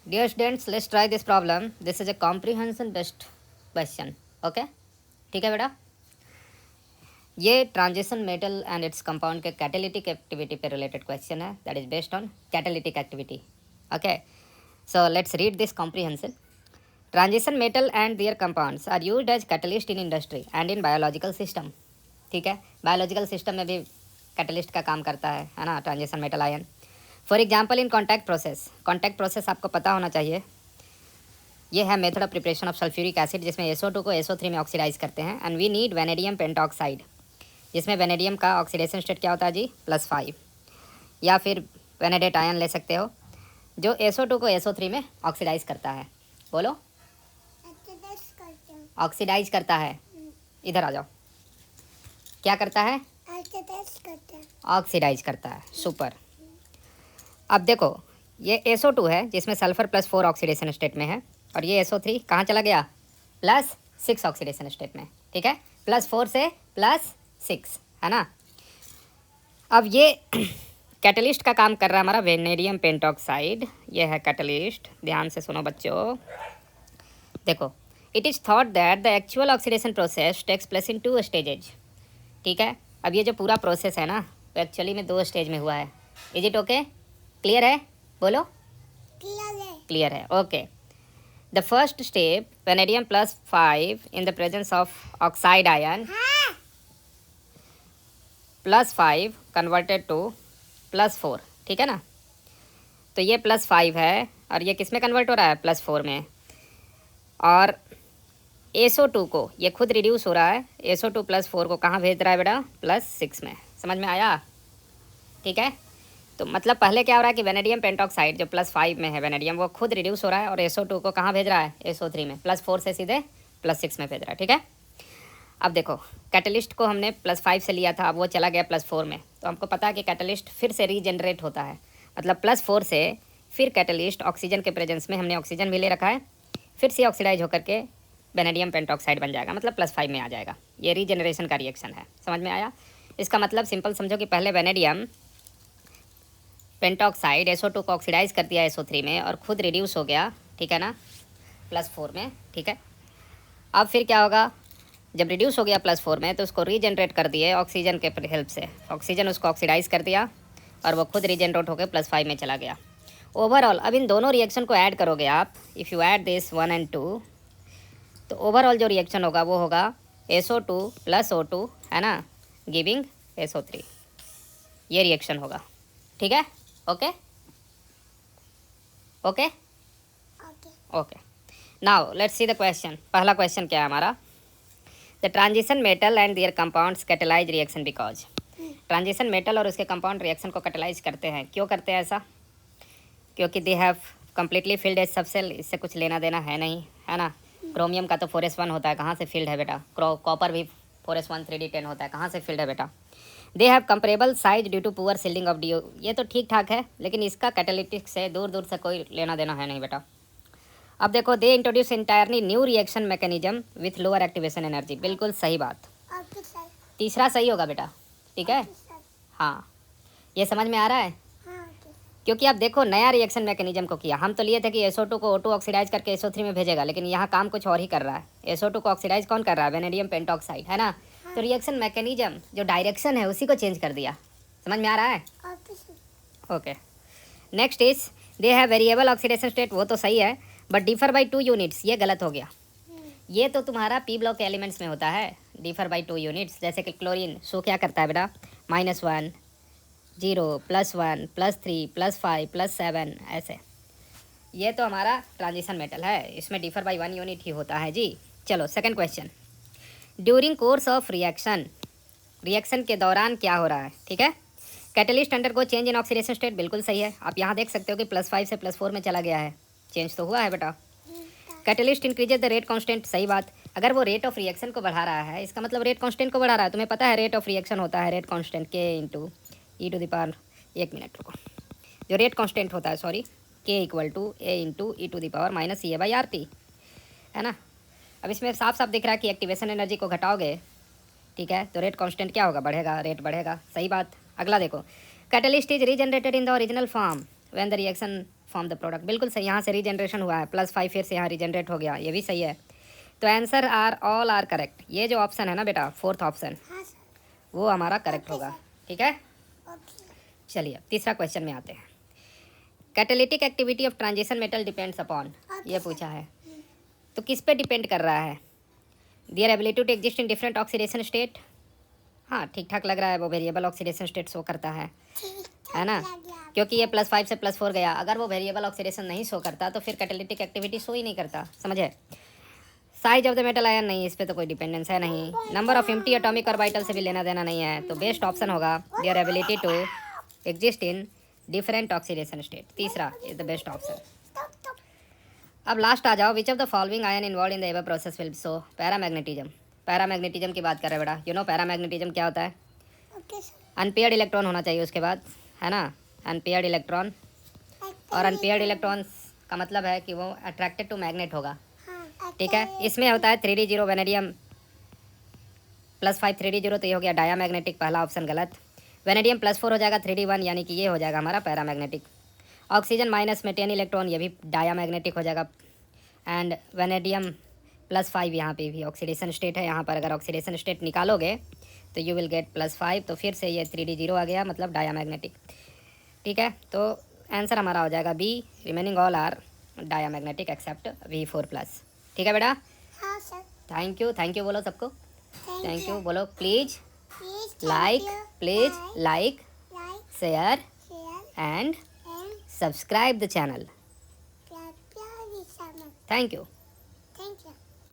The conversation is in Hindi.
Dear students, let's try this problem. This is a comprehension based question. Okay? ठीक है बेटा, ये transition metal and its compound के कैटालिटिक एक्टिविटी पे रिलेटेड क्वेश्चन है. That is based on catalytic activity. Okay, so let's read this comprehension. Transition metal and their compounds are used as catalyst in industry and in biological system. ठीक है, बायोलॉजिकल सिस्टम में भी कैटलिस्ट का काम करता है ना, transition metal ion. For example in contact process. Contact process आपको पता होना चाहिए. ये है method of preparation of sulphuric acid, जिसमें SO2 को SO3 में ऑक्सीडाइज करते हैं. And we need vanadium pentoxide, जिसमें वेनेडियम का ऑक्सीडेशन स्टेट क्या होता है जी, +5. या फिर वेनेडेट आयन ले सकते हो, जो SO2 को SO3 में ऑक्सीडाइज करता है. बोलो, ऑक्सीडाइज करता है. इधर आ जाओ. क्या करता है? ऑक्सीडाइज करता है. सुपर. अब देखो, ये SO2 है जिसमें सल्फर +4 ऑक्सीडेशन स्टेट में है, और ये SO3 कहाँ चला गया, +6 ऑक्सीडेशन स्टेट में. ठीक है, +4 से +6 है ना. अब ये कैटलिस्ट का काम कर रहा है हमारा वेनेडियम पेंटॉक्साइड. ये है कैटलिस्ट. ध्यान से सुनो बच्चों. देखो, it is thought that the actual oxidation process takes place in 2 stages. ठीक है, अब ये जो पूरा प्रोसेस है ना, तो एक्चुअली में 2 स्टेज में हुआ है. Is it okay? क्लियर है? बोलो. क्लियर है. Okay. The first step, vanadium +5 in the presence of oxide ion, +5 converted to +4. ठीक है ना, तो ये +5 है और ये किस में कन्वर्ट हो रहा है, +4 में. और SO2 को ये खुद रिड्यूस हो रहा है. SO2 +4 को कहाँ भेज रहा है बेटा, +6 में. समझ में आया? ठीक है, तो मतलब पहले क्या हो रहा है कि वेनेडियम पेंटॉक्साइड जो +5 में है वेनेडियम, वो खुद रिड्यूस हो रहा है और SO2 को कहाँ भेज रहा है, SO3 में. +4 से सीधे +6 में भेज रहा है. ठीक है. अब देखो, कैटलिस्ट को हमने +5 से लिया था, अब वो चला गया +4 में. तो हमको पता है कि कैटलिस्ट फिर से रीजनरेट होता है. मतलब +4 से फिर कैटलिस्ट ऑक्सीजन के प्रेजेंस में, हमने ऑक्सीजन भी ले रखा है, फिर से ऑक्सीडाइज होकर के वेनेडियम पेंटॉक्साइड बन जाएगा, मतलब +5 में आ जाएगा. ये रीजनरेशन का रिएक्शन है. समझ में आया? इसका मतलब सिंपल समझो कि पहले वेनेडियम पेंटॉक्साइड SO2 को ऑक्सीडाइज कर दिया SO3 में और खुद रिड्यूस हो गया. ठीक है ना, +4 में. ठीक है, अब फिर क्या होगा, जब रिड्यूस हो गया +4 में, तो उसको रीजनरेट कर दिए ऑक्सीजन के हेल्प से. ऑक्सीजन उसको ऑक्सीडाइज कर दिया और वो खुद रीजनरेट होकर +5 में चला गया. ओवरऑल अब इन दोनों रिएक्शन को ऐड करोगे आप, if you add this 1 and 2, तो ओवरऑल जो रिएक्शन होगा वो होगा SO2 + O2, है ना, गिविंग SO3. ये रिएक्शन होगा. ठीक है. Okay okay okay. Now let's see the question. पहला क्वेश्चन क्या है हमारा, the transition metal and their compounds catalyse reaction because. Transition metal और उसके कंपाउंड रिएक्शन को कैटेलाइज करते हैं. क्यों करते हैं ऐसा? क्योंकि they have completely filled as subshell. इससे कुछ लेना देना है नहीं, है ना. क्रोमियम का तो 4s1 होता है, कहाँ से फील्ड है बेटा. कॉपर भी 4s1 3d10 होता है, कहाँ से फील्ड है बेटा. They have comparable size due to poor shielding of DO. ये तो ठीक ठाक है, लेकिन इसका कैटालिटिक से दूर दूर से कोई लेना देना है नहीं बेटा. अब देखो, they introduce entirely new reaction mechanism with lower activation energy. बिल्कुल सही बात. तीसरा सही होगा बेटा. ठीक है. हाँ, ये समझ में आ रहा है? क्योंकि आप देखो, नया रिएक्शन मैकेनिज्म को किया. हम तो लिए थे कि SO2 को O2 ऑक्सीडाइज करके SO3 में भेजेगा, लेकिन यहाँ काम कुछ और ही कर रहा है. SO2 को ऑक्सीडाइज कौन कर रहा है, वेनेडियम पेंटॉक्साइड, है ना. तो रिएक्शन मैकेनिज्म जो डायरेक्शन है उसी को चेंज कर दिया. समझ में आ रहा है? Okay. Next is they have variable oxidation state. वो तो सही है, बट डिफर बाई 2 यूनिट्स. ये गलत हो गया. ये तो तुम्हारा P ब्लॉक के एलिमेंट्स में होता है, डिफर बाई 2 यूनिट्स. जैसे कि क्लोरीन, सो क्या करता है बेटा, -1 0 +1 +3 +5 +7 ऐसे. ये तो हमारा ट्रांजिशन मेटल है, इसमें डिफर बाई 1 यूनिट ही होता है जी. चलो second question. During course of reaction, reaction के दौरान क्या हो रहा है. ठीक है, catalyst undergo change in oxidation state. बिल्कुल सही है. आप यहाँ देख सकते हो कि +5 से +4 में चला गया है. चेंज तो हुआ है बेटा. Catalyst increases the rate constant. सही बात. अगर वो रेट ऑफ रिएक्शन को बढ़ा रहा है, इसका मतलब रेट कांस्टेंट को बढ़ा रहा है. तुम्हें पता है रेट ऑफ रिएक्शन होता है रेट कांस्टेंट K × e⁻, एक मिनट रुको, जो रेट कांस्टेंट होता है, सॉरी, K = A × e⁻⁻ है ना. अब इसमें साफ साफ दिख रहा है कि एक्टिवेशन एनर्जी को घटाओगे, ठीक है, तो रेट कांस्टेंट क्या होगा, बढ़ेगा, रेट बढ़ेगा. सही बात. अगला देखो, catalyst is regenerated in the original form when the reaction form the product, बिल्कुल सही, यहाँ से रीजनरेशन हुआ है, +5 फिर से यहाँ रीजनरेट हो गया, ये भी सही है। तो आंसर ऑल आर करेक्ट। ये जो ऑप्शन है ना बेटा, फोर्थ ऑप्शन, वो हमारा करेक्ट होगा। ठीक है, चलिए तीसरा क्वेश्चन में आते हैं। Catalytic activity of transition metal depends upon, ये पूछा है, तो किस पे डिपेंड कर रहा है? Their ability to exist in different oxidation state. हाँ ठीक ठाक लग रहा है, वो वेरिएबल ऑक्सीडेशन स्टेट शो करता है ना, क्योंकि ये +5 से +4 गया। अगर वो वेरिएबल ऑक्सीडेशन नहीं शो करता तो फिर कैटालिटिक एक्टिविटी शो ही नहीं करता, समझे। Size of the metal ion, नहीं, इस पर तो कोई डिपेंडेंस है नहीं। Number of empty atomic orbital से भी लेना देना नहीं है, तो बेस्ट ऑप्शन होगा their ability to exist in different oxidation state, तीसरा इज द बेस्ट ऑप्शन। अब लास्ट आ जाओ, which of the following ion involved in the ever process will show paramagnetism. Paramagnetism की बात कर रहे हैं बेटा, यू नो पैरामैग्नेटिज्म क्या होता है? अनपेयर्ड इलेक्ट्रॉन होना चाहिए उसके बाद, है ना, अनपेयर्ड इलेक्ट्रॉन। और अनपेयर्ड इलेक्ट्रॉन्स का मतलब है कि वो अट्रैक्टेड टू मैग्नेट होगा। ठीक है, इसमें होता है 3d0 वेनेडियम +5 3d0, तो ये हो गया डायामैग्नेटिक, पहला ऑप्शन गलत। वेनेडियम +4 हो जाएगा 3d1, यानी कि ये हो जाएगा हमारा पैरामैग्नेटिक। ऑक्सीजन माइनस में 10 इलेक्ट्रॉन, ये भी डायामैग्नेटिक हो जाएगा। एंड वेनेडियम +5, यहाँ पे भी ऑक्सीडेशन स्टेट है, यहाँ पर अगर ऑक्सीडेशन स्टेट निकालोगे तो यू विल गेट +5, तो फिर से ये 3d0 आ गया, मतलब डायामैग्नेटिक। ठीक है, तो आंसर हमारा हो जाएगा B, remaining all are diamagnetic except V4+। ठीक है बेटा, हाँ सर। थैंक यू बोलो सबको, थैंक यू बोलो। Please like like share and subscribe the channel. Thank you.